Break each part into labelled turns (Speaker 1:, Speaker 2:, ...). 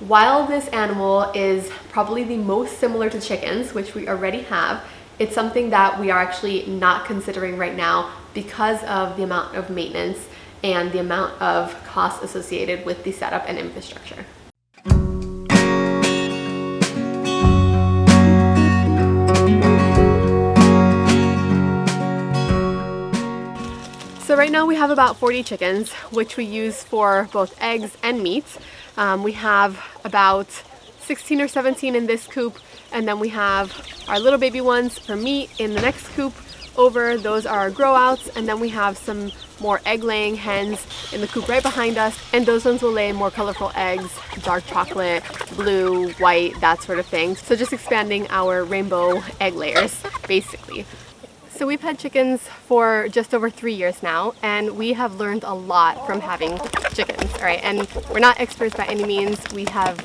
Speaker 1: While this animal is probably the most similar to chickens, which we already have, it's something that we are actually not considering right now because of the amount of maintenance and the amount of cost associated with the setup and infrastructure. So right now we have about 40 chickens, which we use for both eggs and meat. We have about 16 or 17 in this coop, and then we have our little baby ones for meat in the next coop over. Those are our grow outs, and then we have some more egg laying hens in the coop right behind us, and those ones will lay more colorful eggs, dark chocolate, blue, white, that sort of thing. So just expanding our rainbow egg layers basically. So we've had chickens for just over 3 years now, and we have learned a lot from having chickens, all right? And we're not experts by any means. We have,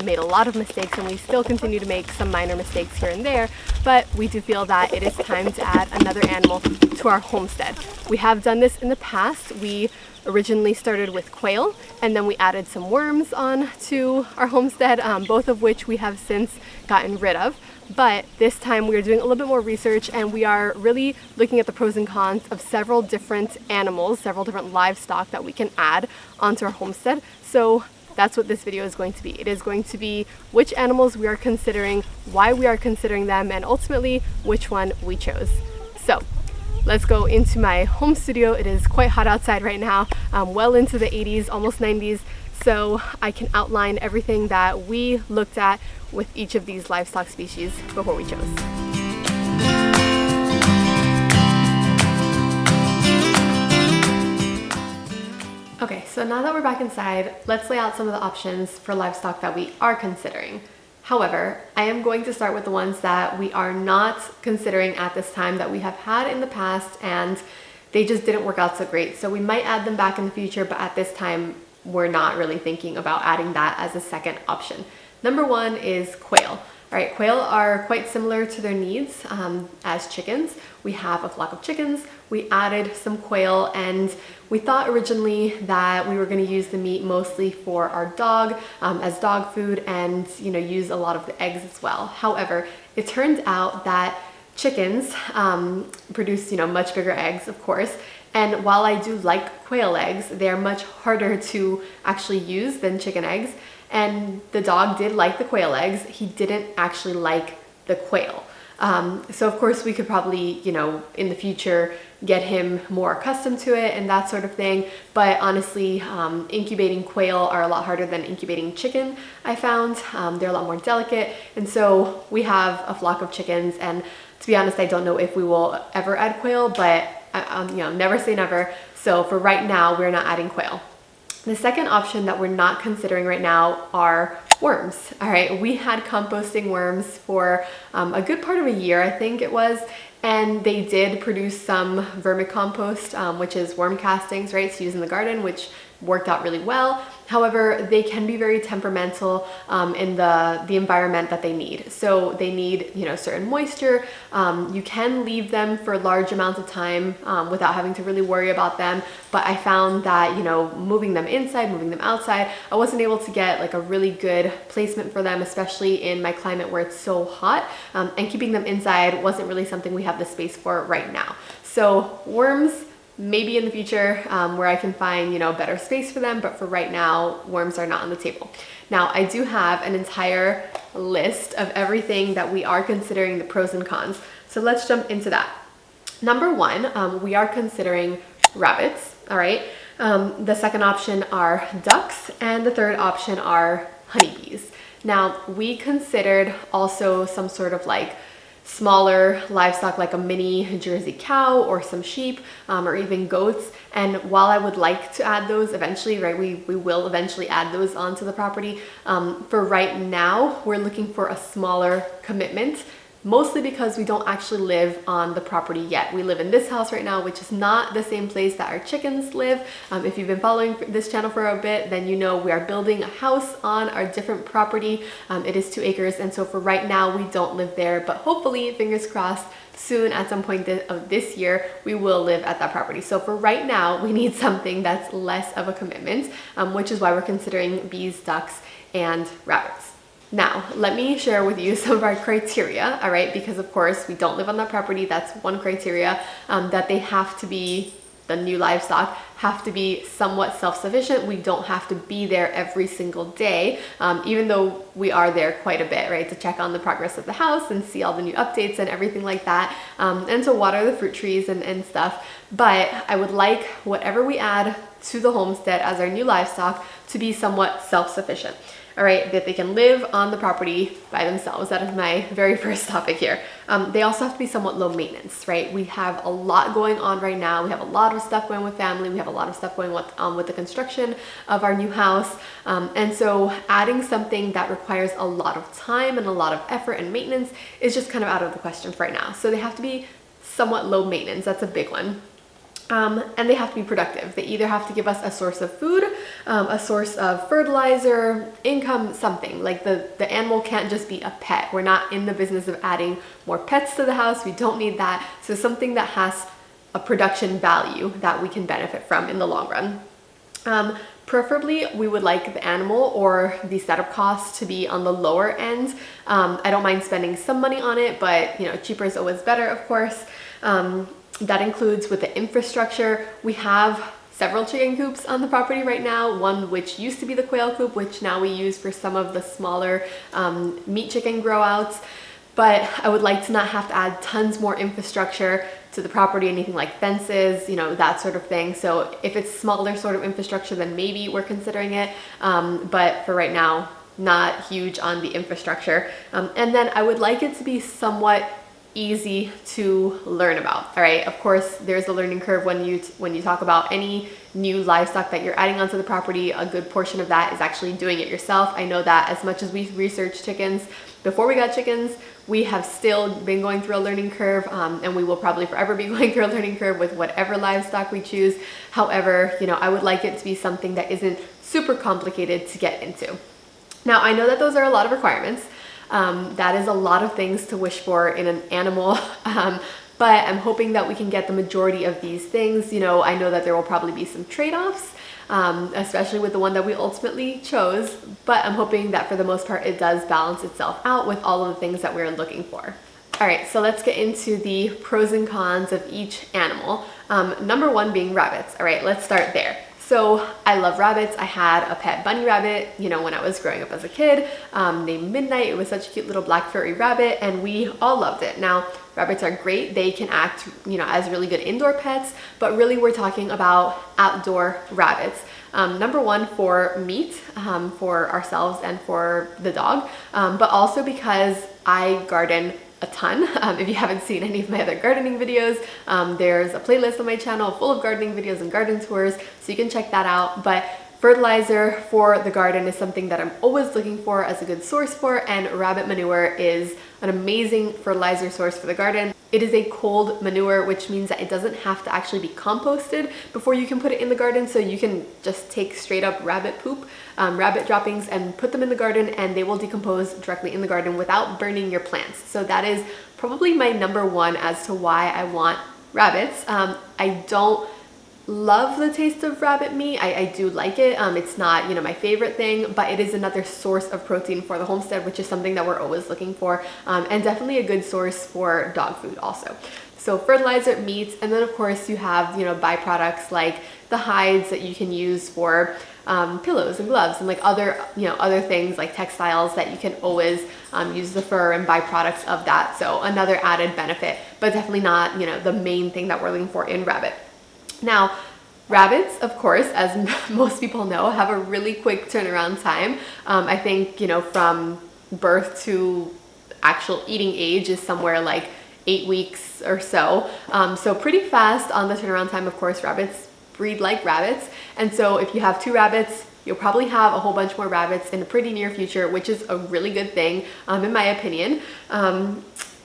Speaker 1: made a lot of mistakes, and we still continue to make some minor mistakes here and there, but we do feel that it is time to add another animal to our homestead. We have done this in the past. We originally started with quail, and then we added some worms on to our homestead, both of which we have since gotten rid of. But this time we are doing a little bit more research, and we are really looking at the pros and cons of several different animals, several different livestock that we can add onto our homestead. So that's what this video is going to be. It is going to be which animals we are considering, why we are considering them, and ultimately which one we chose. So let's go into my home studio. It is quite hot outside right now, well into the 80s, almost 90s. So I can outline everything that we looked at with each of these livestock species before we chose. Okay, so now that we're back inside, let's lay out some of the options for livestock that we are considering. However, I am going to start with the ones that we are not considering at this time, that we have had in the past and they just didn't work out so great. So we might add them back in the future, but at this time, we're not really thinking about adding that as a second option. Number one is quail. All right, quail are quite similar to their needs as chickens. We have a flock of chickens. We added some quail, and we thought originally that we were going to use the meat mostly for our dog as dog food, and use a lot of the eggs as well. However, it turned out that chickens produce much bigger eggs, of course. And while I do like quail eggs, they're much harder to actually use than chicken eggs. And the dog did like the quail eggs. He didn't actually like the quail. So of course we could probably, in the future get him more accustomed to it and that sort of thing. But honestly, incubating quail are a lot harder than incubating chicken, I found. They're a lot more delicate. And so we have a flock of chickens, and to be honest, I don't know if we will ever add quail, but never say never. So for right now, we're not adding quail. The second option that we're not considering right now are worms. All right, we had composting worms for a good part of a year, I think it was, and they did produce some vermicompost, which is worm castings, right, to use in the garden, which worked out really well. However, they can be very temperamental in the environment that they need. So they need, certain moisture. You can leave them for large amounts of time without having to really worry about them. But I found that, moving them inside, moving them outside, I wasn't able to get like a really good placement for them, especially in my climate where it's so hot. And keeping them inside wasn't really something we have the space for right now. So worms, maybe in the future where I can find, better space for them, but for right now, worms are not on the table. Now, I do have an entire list of everything that we are considering, the pros and cons. So let's jump into that. Number one, we are considering rabbits, all right? The second option are ducks, and the third option are honeybees. Now, we considered also some sort of like smaller livestock, like a mini Jersey cow or some sheep or even goats. And while I would like to add those eventually, right, we will eventually add those onto the property. For right now, we're looking for a smaller commitment, mostly because we don't actually live on the property yet. We live in this house right now, which is not the same place that our chickens live. If you've been following this channel for a bit, then we are building a house on our different property. It is 2 acres, and so for right now, we don't live there, but hopefully, fingers crossed, soon at some point of this year, we will live at that property. So for right now, we need something that's less of a commitment, which is why we're considering bees, ducks, and rabbits. Now, let me share with you some of our criteria, all right? Because of course, we don't live on that property. That's one criteria, that they have to be, the new livestock have to be somewhat self-sufficient. We don't have to be there every single day, even though we are there quite a bit, right? To check on the progress of the house and see all the new updates and everything like that, and to water the fruit trees and stuff. But I would like whatever we add to the homestead as our new livestock to be somewhat self-sufficient. All right, that they can live on the property by themselves. That is my very first topic here. They also have to be somewhat low maintenance, right? We have a lot going on right now. We have a lot of stuff going with family. We have a lot of stuff going with the construction of our new house. And so adding something that requires a lot of time and a lot of effort and maintenance is just kind of out of the question for right now. So they have to be somewhat low maintenance. That's a big one. And they have to be productive. They either have to give us a source of food, a source of fertilizer, income, something. Like the animal can't just be a pet. We're not in the business of adding more pets to the house. We don't need that. So something that has a production value that we can benefit from in the long run. Preferably, we would like the animal or the setup costs to be on the lower end. I don't mind spending some money on it, but cheaper is always better, of course. That includes with the infrastructure. We have several chicken coops on the property right now, one which used to be the quail coop, which now we use for some of the smaller meat chicken grow outs. But I would like to not have to add tons more infrastructure to the property, anything like fences, that sort of thing. So if it's smaller sort of infrastructure, then maybe we're considering it. But for right now, not huge on the infrastructure. And then I would like it to be somewhat easy to learn about. All right, of course there's a learning curve when you talk about any new livestock that you're adding onto the property. A good portion of that is actually doing it yourself. I know that as much as we researched chickens before we got chickens, we have still been going through a learning curve, and we will probably forever be going through a learning curve with whatever livestock we choose. However, I would like it to be something that isn't super complicated to get into. Now, I know that those are a lot of requirements. That is a lot of things to wish for in an animal, but I'm hoping that we can get the majority of these things. I know that there will probably be some trade-offs, especially with the one that we ultimately chose, but I'm hoping that for the most part it does balance itself out with all of the things that we're looking for. All right, so let's get into the pros and cons of each animal. Number one being rabbits. All right, let's start there. So I love rabbits. I had a pet bunny rabbit, when I was growing up as a kid, named Midnight. It was such a cute little black furry rabbit, and we all loved it. Now, rabbits are great. They can act, as really good indoor pets, but really we're talking about outdoor rabbits. Number one, for meat, for ourselves and for the dog, but also because I garden a ton. If you haven't seen any of my other gardening videos, there's a playlist on my channel full of gardening videos and garden tours, so you can check that out. But fertilizer for the garden is something that I'm always looking for as a good source for, and rabbit manure is an amazing fertilizer source for the garden. It is a cold manure, which means that it doesn't have to actually be composted before you can put it in the garden. So you can just take straight up rabbit poop, rabbit droppings, and put them in the garden, and they will decompose directly in the garden without burning your plants. So that is probably my number one as to why I want rabbits. I don't love the taste of rabbit meat. I do like it. It's not, my favorite thing, but it is another source of protein for the homestead, which is something that we're always looking for, and definitely a good source for dog food also. So fertilizer, meats, and then of course you have, byproducts like the hides that you can use for pillows and gloves and like other things like textiles that you can always use the fur and byproducts of that. So another added benefit, but definitely not, the main thing that we're looking for in rabbit. Now, rabbits, of course, as most people know, have a really quick turnaround time. I think, from birth to actual eating age is somewhere like 8 weeks or so. So pretty fast on the turnaround time. Of course, rabbits breed like rabbits. And so if you have 2 rabbits, you'll probably have a whole bunch more rabbits in the pretty near future, which is a really good thing, in my opinion.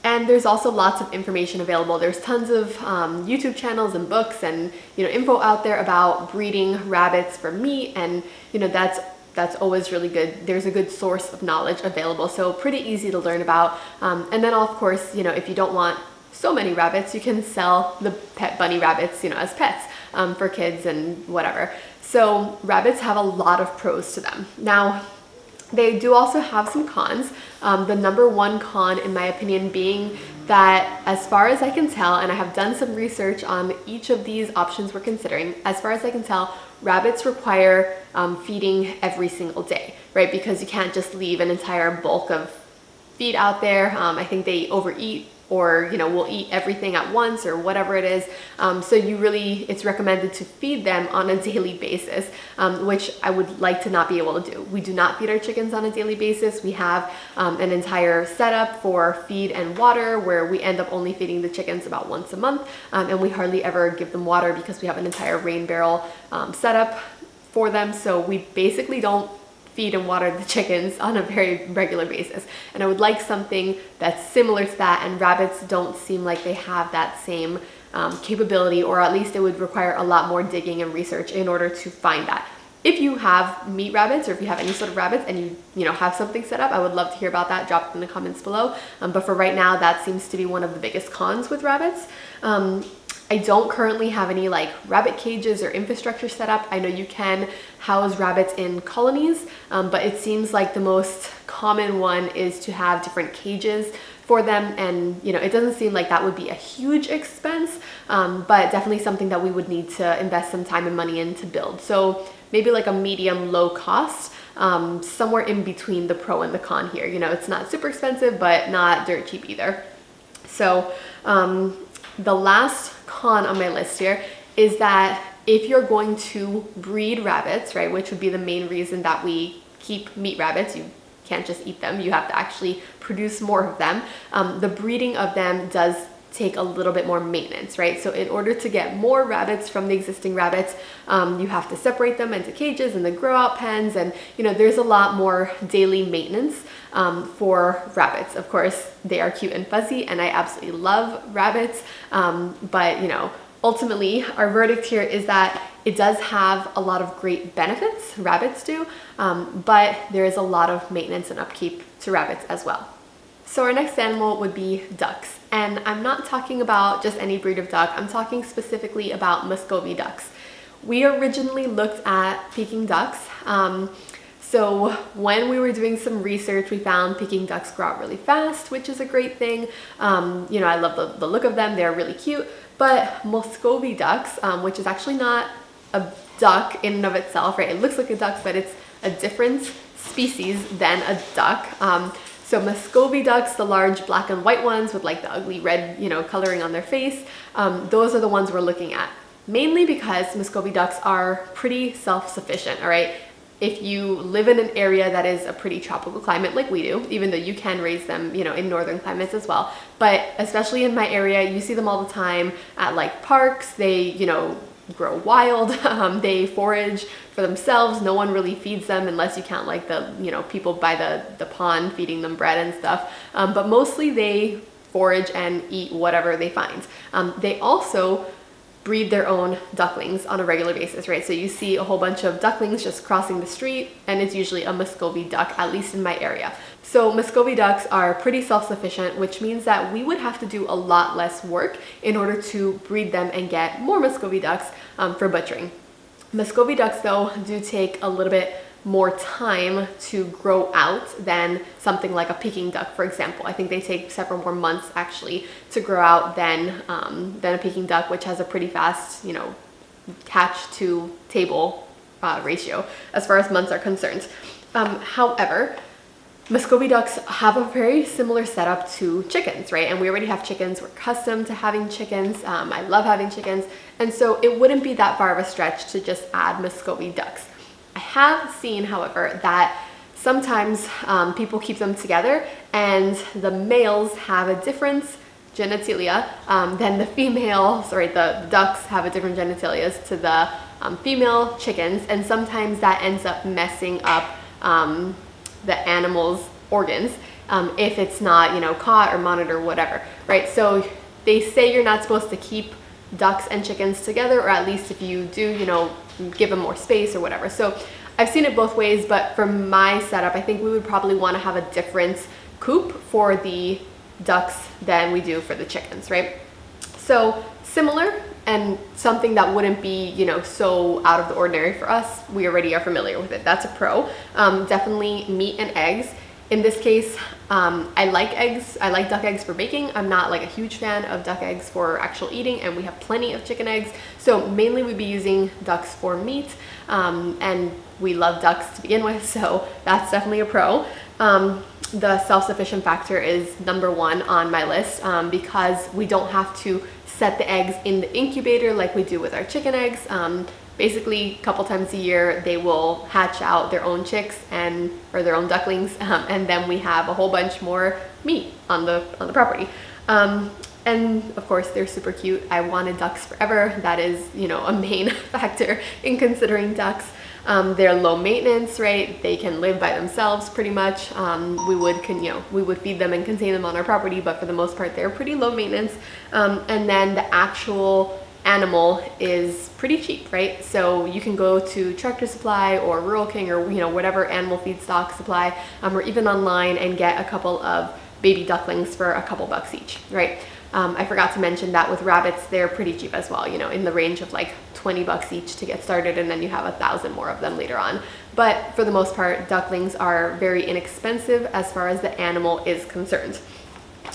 Speaker 1: And there's also lots of information available. There's tons of YouTube channels and books and info out there about breeding rabbits for meat, and that's always really good. There's a good source of knowledge available, so pretty easy to learn about. And then of course, if you don't want so many rabbits, you can sell the pet bunny rabbits, as pets for kids and whatever. So rabbits have a lot of pros to them. Now, They do also have some cons. The number one con, in my opinion, being that as far as I can tell, and I have done some research on each of these options we're considering, as far as I can tell, rabbits require feeding every single day, right? Because you can't just leave an entire bulk of feed out there. I think they overeat, or will eat everything at once or whatever it is. So it's recommended to feed them on a daily basis, which I would like to not be able to do. We do not feed our chickens on a daily basis. We have an entire setup for feed and water where we end up only feeding the chickens about once a month, and we hardly ever give them water because we have an entire rain barrel setup for them. So we basically don't feed and water the chickens on a very regular basis. And I would like something that's similar to that, and rabbits don't seem like they have that same capability, or at least it would require a lot more digging and research in order to find that. If you have meat rabbits, or if you have any sort of rabbits and you have something set up, I would love to hear about that. Drop it in the comments below. But for right now, that seems to be one of the biggest cons with rabbits. I don't currently have any like rabbit cages or infrastructure set up. I know you can house rabbits in colonies, but it seems like the most common one is to have different cages for them, and it doesn't seem like that would be a huge expense, but definitely something that we would need to invest some time and money in to build. So maybe like a medium low cost, somewhere in between the pro and the con here. It's not super expensive, but not dirt cheap either. So the last con on my list here is that if you're going to breed rabbits, right, which would be the main reason that we keep meat rabbits, you can't just eat them, you have to actually produce more of them. The breeding of them does take a little bit more maintenance, right? So in order to get more rabbits from the existing rabbits, you have to separate them into cages and then grow out pens, and there's a lot more daily maintenance for rabbits. Of course, they are cute and fuzzy, and I absolutely love rabbits, but ultimately our verdict here is that it does have a lot of great benefits, rabbits do, but there is a lot of maintenance and upkeep to rabbits as well. So our next animal would be ducks. And I'm not talking about just any breed of duck, I'm talking specifically about Muscovy ducks. We originally looked at Peking ducks. So when we were doing some research, we found Peking ducks grow out really fast, which is a great thing. I love the look of them, they're really cute. But Muscovy ducks, which is actually not a duck in and of itself, right? It looks like a duck, but it's a different species than a duck. So Muscovy ducks, the large black and white ones with like the ugly red, coloring on their face, those are the ones we're looking at. Mainly because Muscovy ducks are pretty self-sufficient, all right? If you live in an area that is a pretty tropical climate like we do, even though you can raise them, in northern climates as well, but especially in my area, you see them all the time at like parks. They, grow wild, they forage for themselves. No one really feeds them unless you count like the, people by the pond feeding them bread and stuff. But mostly they forage and eat whatever they find. They also breed their own ducklings on a regular basis, right? So you see a whole bunch of ducklings just crossing the street, and it's usually a Muscovy duck, at least in my area. So Muscovy ducks are pretty self-sufficient, which means that we would have to do a lot less work in order to breed them and get more Muscovy ducks for butchering. Muscovy ducks, though, do take a little bit more time to grow out than something like a Peking duck, for example. I think they take several more months actually to grow out than a Peking duck, which has a pretty fast, catch to table ratio as far as months are concerned. However, Muscovy ducks have a very similar setup to chickens, right? And we already have chickens. We're accustomed to having chickens. I love having chickens. And so it wouldn't be that far of a stretch to just add Muscovy ducks. I have seen, however, that sometimes people keep them together and the males have a different genitalia than the females, the ducks have a different genitalia to the female chickens, and sometimes that ends up messing up the animal's organs if it's not, caught or monitored or whatever, right? So they say you're not supposed to keep ducks and chickens together, or at least if you do, give them more space or whatever. So I've seen it both ways, but for my setup, I think we would probably want to have a different coop for the ducks than we do for the chickens, right? So similar and something that wouldn't be, you know, so out of the ordinary for us. We already are familiar with it. That's a pro. Definitely meat and eggs. In this case, I like eggs. I like duck eggs for baking. I'm not like a huge fan of duck eggs for actual eating, and we have plenty of chicken eggs. So mainly we'd be using ducks for meat, and we love ducks to begin with, so that's definitely a pro. The self-sufficient factor is #1 on my list, because we don't have to set the eggs in the incubator like we do with our chicken eggs. Basically, a couple times a year, they will hatch out their own chicks or their own ducklings, and then we have a whole bunch more meat on the property. And of course, they're super cute. I wanted ducks forever. That is, you know, a main factor in considering ducks. They're low maintenance, right? They can live by themselves pretty much. We would feed them and contain them on our property, but for the most part, they're pretty low maintenance. And then the actual animal is pretty cheap, right? So you can go to Tractor Supply or Rural King or, you know, whatever animal feedstock supply, or even online and get a couple of baby ducklings for a couple bucks each, right? I forgot to mention that with rabbits, they're pretty cheap as well, you know, in the range of like 20 bucks each to get started, and then you have 1,000 more of them later on. But for the most part, ducklings are very inexpensive as far as the animal is concerned.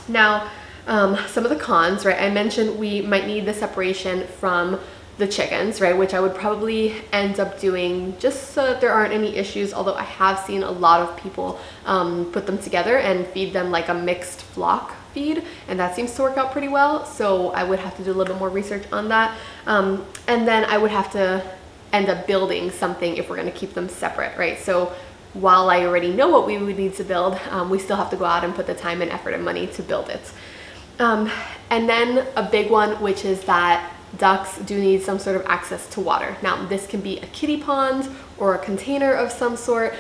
Speaker 1: Now, some of the cons, right? I mentioned we might need the separation from the chickens, right? Which I would probably end up doing just so that there aren't any issues, although I have seen a lot of people put them together and feed them like a mixed flock feed, and that seems to work out pretty well. So I would have to do a little bit more research on that. And then I would have to end up building something if we're gonna keep them separate, right? So while I already know what we would need to build, we still have to go out and put the time and effort and money to build it. And then a big one, which is that ducks do need some sort of access to water. Now, this can be a kiddie pond or a container of some sort.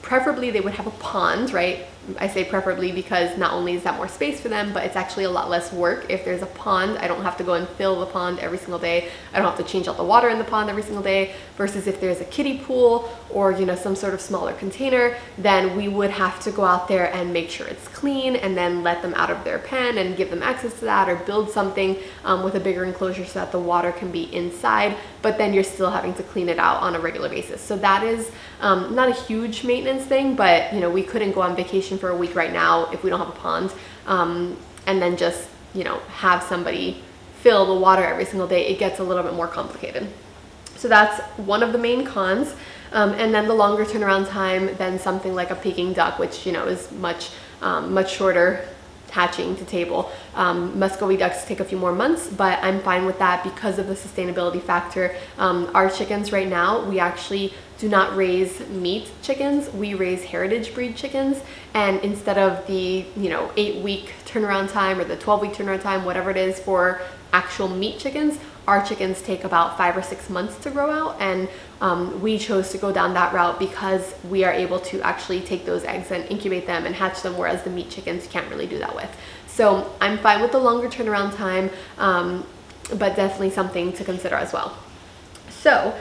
Speaker 1: Preferably they would have a pond, right? I say preferably because not only is that more space for them, but it's actually a lot less work. If there's a pond, I don't have to go and fill the pond every single day. I don't have to change out the water in the pond every single day, versus if there's a kiddie pool or, you know, some sort of smaller container, then we would have to go out there and make sure it's clean and then let them out of their pen and give them access to that, or build something with a bigger enclosure so that the water can be inside, but then you're still having to clean it out on a regular basis. So that is not a huge maintenance thing, but, you know, we couldn't go on vacation for a week right now if we don't have a pond, and then just, you know, have somebody fill the water every single day. It gets a little bit more complicated. So that's one of the main cons. And then the longer turnaround time than something like a Peking duck, which, you know, is much shorter hatching to table. Muscovy ducks take a few more months, but I'm fine with that because of the sustainability factor. Our chickens right now, we actually do not raise meat chickens, we raise heritage breed chickens, and instead of the, you know, 8-week turnaround time or the 12-week turnaround time, whatever it is for actual meat chickens, our chickens take about 5 or 6 months to grow out, and we chose to go down that route because we are able to actually take those eggs and incubate them and hatch them, whereas the meat chickens you can't really do that with. So I'm fine with the longer turnaround time, but definitely something to consider as well. So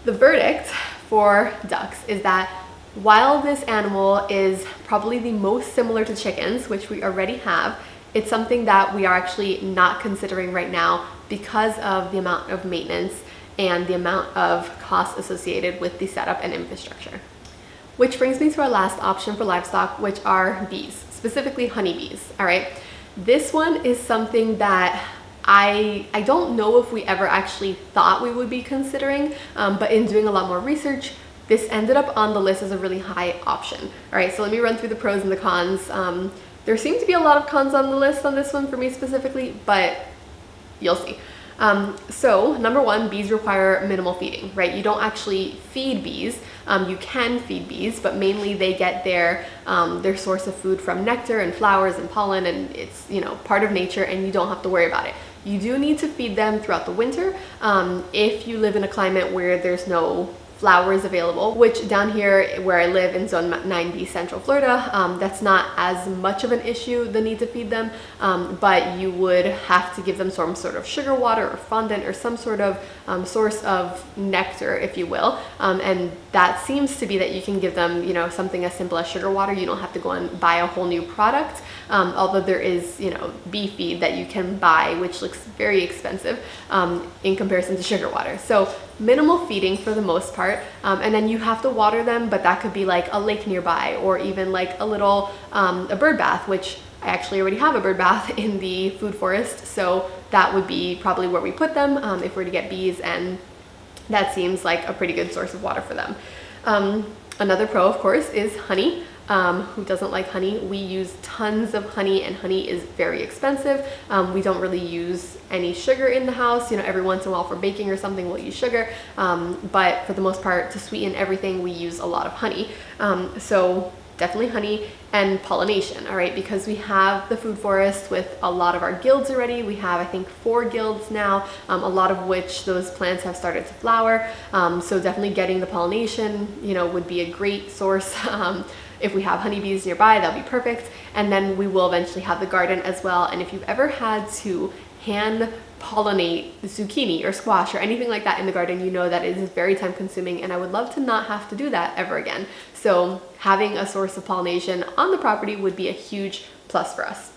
Speaker 1: the verdict for ducks is that while this animal is probably the most similar to chickens, which we already have, it's something that we are actually not considering right now because of the amount of maintenance and the amount of cost associated with the setup and infrastructure. Which brings me to our last option for livestock, which are bees, specifically honeybees. All right, this one is something that I don't know if we ever actually thought we would be considering, but in doing a lot more research, this ended up on the list as a really high option. All right, so let me run through the pros and the cons. There seem to be a lot of cons on the list on this one for me specifically, but you'll see. So #1, bees require minimal feeding, right? You don't actually feed bees. You can feed bees, but mainly they get their source of food from nectar and flowers and pollen, and it's, you know, part of nature, and you don't have to worry about it. You do need to feed them throughout the winter if you live in a climate where there's no flowers available, which down here where I live in zone 9B Central Florida, that's not as much of an issue, the need to feed them, but you would have to give them some sort of sugar water or fondant or some sort of source of nectar, if you will, and that seems to be that you can give them, you know, something as simple as sugar water. You don't have to go and buy a whole new product, although there is, you know, bee feed that you can buy, which looks very expensive in comparison to sugar water. So minimal feeding for the most part, and then you have to water them, but that could be like a lake nearby, or even like a little a bird bath, which I actually already have a bird bath in the food forest, so that would be probably where we put them if we're to get bees, and that seems like a pretty good source of water for them. Another pro, of course, is honey. Who doesn't like honey? We use tons of honey, and honey is very expensive. We don't really use any sugar in the house. You know, every once in a while for baking or something we'll use sugar, but for the most part, to sweeten everything, we use a lot of honey. So definitely honey and pollination, all right, because we have the food forest with a lot of our guilds already. We have, I think, 4 guilds now, a lot of which those plants have started to flower. So definitely getting the pollination, you know, would be a great source. If we have honeybees nearby, that'll be perfect. And then we will eventually have the garden as well. And if you've ever had to hand pollinate zucchini or squash or anything like that in the garden, you know that it is very time consuming, and I would love to not have to do that ever again. So having a source of pollination on the property would be a huge plus for us.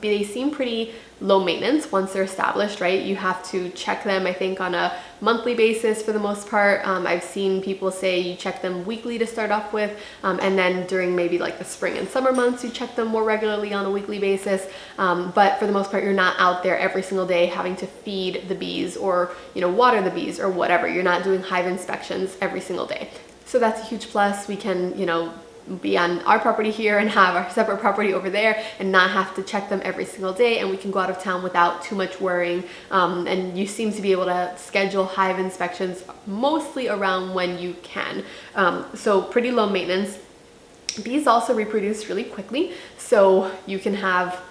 Speaker 1: They seem pretty low maintenance once they're established, right? You have to check them, I think, on a monthly basis for the most part. I've seen people say you check them weekly to start off with, and then during maybe like the spring and summer months, you check them more regularly on a weekly basis. But for the most part, you're not out there every single day having to feed the bees or, you know, water the bees or whatever. You're not doing hive inspections every single day. So that's a huge plus. We can, you know, be on our property here and have our separate property over there and not have to check them every single day, and we can go out of town without too much worrying. And you seem to be able to schedule hive inspections mostly around when you can. So pretty low maintenance. Bees also reproduce really quickly, so you can have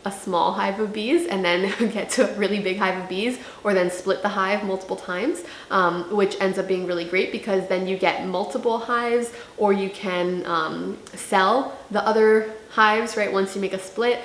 Speaker 1: a small hive of bees and then get to a really big hive of bees, or then split the hive multiple times, which ends up being really great because then you get multiple hives, or you can sell the other hives, right? Once you make a split,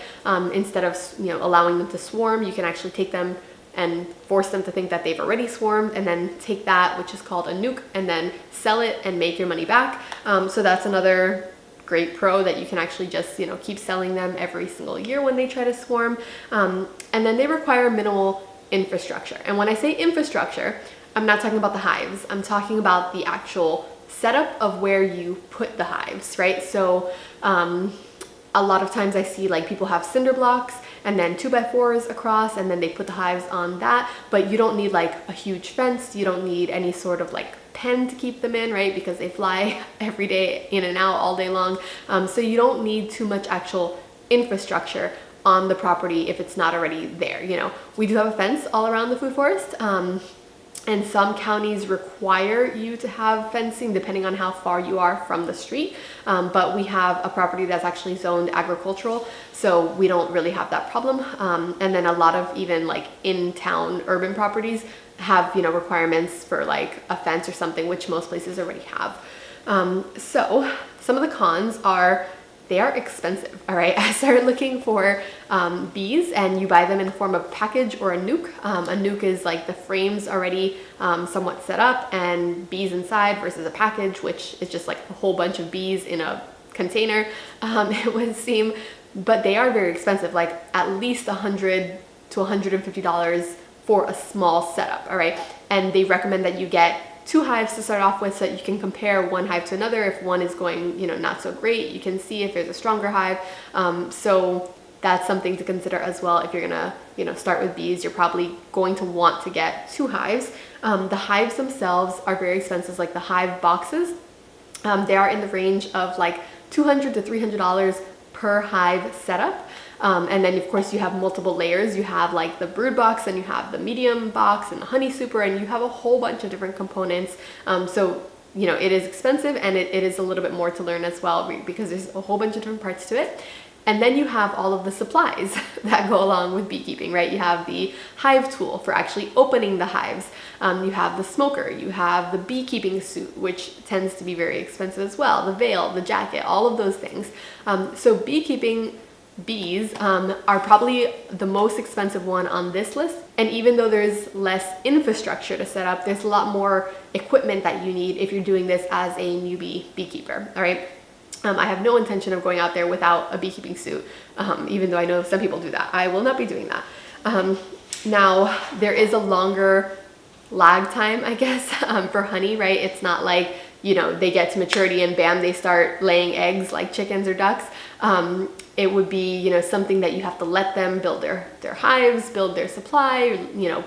Speaker 1: instead of, you know, allowing them to swarm, you can actually take them and force them to think that they've already swarmed, and then take that, which is called a nuke, and then sell it and make your money back. So that's another great pro, that you can actually just, you know, keep selling them every single year when they try to swarm. And then they require minimal infrastructure. And when I say infrastructure, I'm not talking about the hives. I'm talking about the actual setup of where you put the hives, right? So a lot of times I see like people have cinder blocks and then 2x4s across, and then they put the hives on that, but you don't need like a huge fence. You don't need any sort of like pen to keep them in, right? Because they fly every day in and out all day long. So you don't need too much actual infrastructure on the property if it's not already there. You know, we do have a fence all around the food forest, and some counties require you to have fencing depending on how far you are from the street. But we have a property that's actually zoned agricultural, so we don't really have that problem. And then a lot of even like in-town urban properties have, you know, requirements for like a fence or something, which most places already have. So some of the cons are they are expensive, all right? I started looking for bees, and you buy them in the form of a package or a nuke. A nuke is like the frames already somewhat set up and bees inside, versus a package, which is just like a whole bunch of bees in a container, it would seem. But they are very expensive, like at least $100 to $150 for a small setup, all right? And they recommend that you get 2 hives to start off with, so that you can compare one hive to another. If one is going, you know, not so great, you can see if there's a stronger hive. So that's something to consider as well. If you're gonna, you know, start with bees, you're probably going to want to get 2 hives. The hives themselves are very expensive, like the hive boxes. They are in the range of like $200 to $300 per hive setup. And then of course you have multiple layers. You have like the brood box, and you have the medium box and the honey super, and you have a whole bunch of different components. So, you know, it is expensive, and it is a little bit more to learn as well, because there's a whole bunch of different parts to it. And then you have all of the supplies that go along with beekeeping, right? You have the hive tool for actually opening the hives. You have the smoker, you have the beekeeping suit, which tends to be very expensive as well, the veil, the jacket, all of those things. So beekeeping bees are probably the most expensive one on this list. And even though there's less infrastructure to set up, there's a lot more equipment that you need if you're doing this as a newbie beekeeper, all right? I have no intention of going out there without a beekeeping suit, even though I know some people do that. I will not be doing that. Now, there is a longer lag time, I guess, for honey, right? It's not like, you know, they get to maturity and bam, they start laying eggs like chickens or ducks. It would be, you know, something that you have to let them build their hives, build their supply, you know,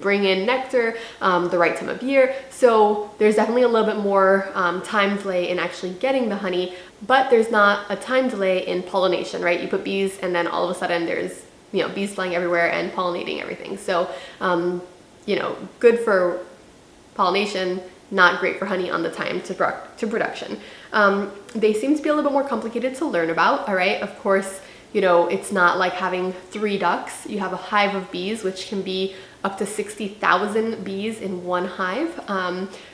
Speaker 1: bring in nectar, the right time of year. So there's definitely a little bit more time delay in actually getting the honey, but there's not a time delay in pollination, right? You put bees and then all of a sudden there's, you know, bees flying everywhere and pollinating everything. So, you know, good for pollination, not great for honey on the time to production. They seem to be a little bit more complicated to learn about, all right? Of course, you know, it's not like having 3 ducks. You have a hive of bees, which can be up to 60,000 bees in one hive.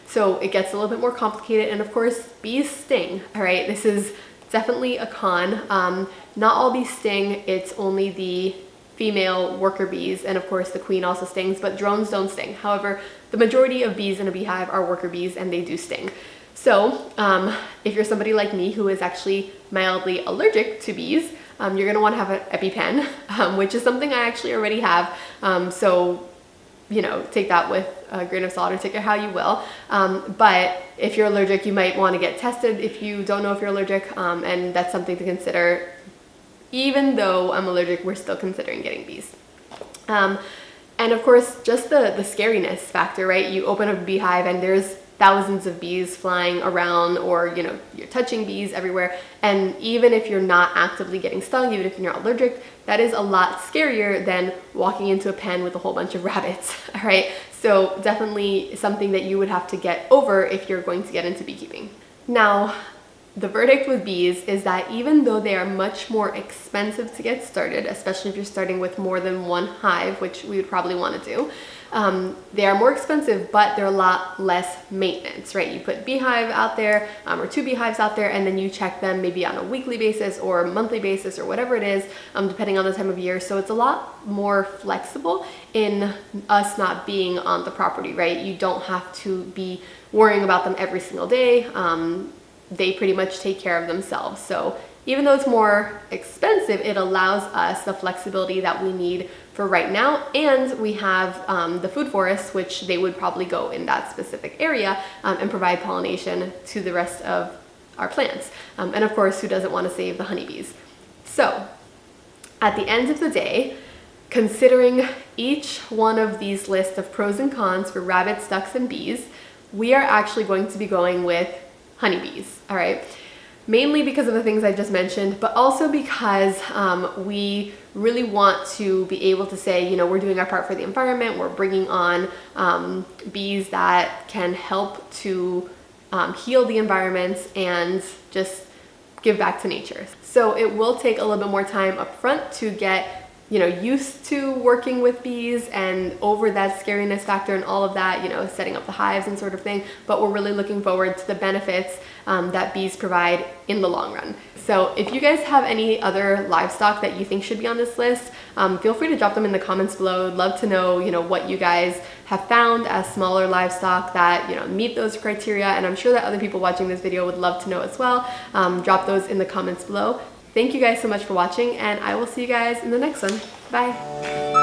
Speaker 1: So it gets a little bit more complicated. And of course, bees sting, all right? This is definitely a con. Not all bees sting. It's only the female worker bees, and of course the queen also stings, but drones don't sting. However, the majority of bees in a beehive are worker bees and they do sting. So if you're somebody like me who is actually mildly allergic to bees, you're gonna wanna have an EpiPen, which is something I actually already have. So, you know, take that with a grain of salt or take it how you will. But if you're allergic, you might wanna get tested if you don't know if you're allergic, and that's something to consider. Even though I'm allergic, we're still considering getting bees. And of course, just the scariness factor, right? You open up a beehive and there's thousands of bees flying around, or, you know, you're touching bees everywhere. And even if you're not actively getting stung, even if you're not allergic, that is a lot scarier than walking into a pen with a whole bunch of rabbits, all right? So definitely something that you would have to get over if you're going to get into beekeeping. Now, the verdict with bees is that even though they are much more expensive to get started, especially if you're starting with more than one hive, which we would probably want to do, they are more expensive, but they're a lot less maintenance, right? You put beehive out there, or 2 beehives out there, and then you check them maybe on a weekly basis or monthly basis or whatever it is, depending on the time of year. So it's a lot more flexible in us not being on the property, right? You don't have to be worrying about them every single day. They pretty much take care of themselves. So even though it's more expensive, it allows us the flexibility that we need for right now. And we have the food forests, which they would probably go in that specific area and provide pollination to the rest of our plants. And of course, who doesn't want to save the honeybees? So at the end of the day, considering each one of these lists of pros and cons for rabbits, ducks, and bees, we are actually going to be going with honeybees, all right? Mainly because of the things I just mentioned, but also because we really want to be able to say, you know, we're doing our part for the environment, we're bringing on bees that can help to heal the environments and just give back to nature. So it will take a little bit more time up front to get, you know, used to working with bees and over that scariness factor and all of that, you know, setting up the hives and sort of thing. But we're really looking forward to the benefits that bees provide in the long run. So if you guys have any other livestock that you think should be on this list, feel free to drop them in the comments below. I'd love to know, you know, what you guys have found as smaller livestock that, you know, meet those criteria. And I'm sure that other people watching this video would love to know as well. Drop those in the comments below. Thank you guys so much for watching, and I will see you guys in the next one. Bye.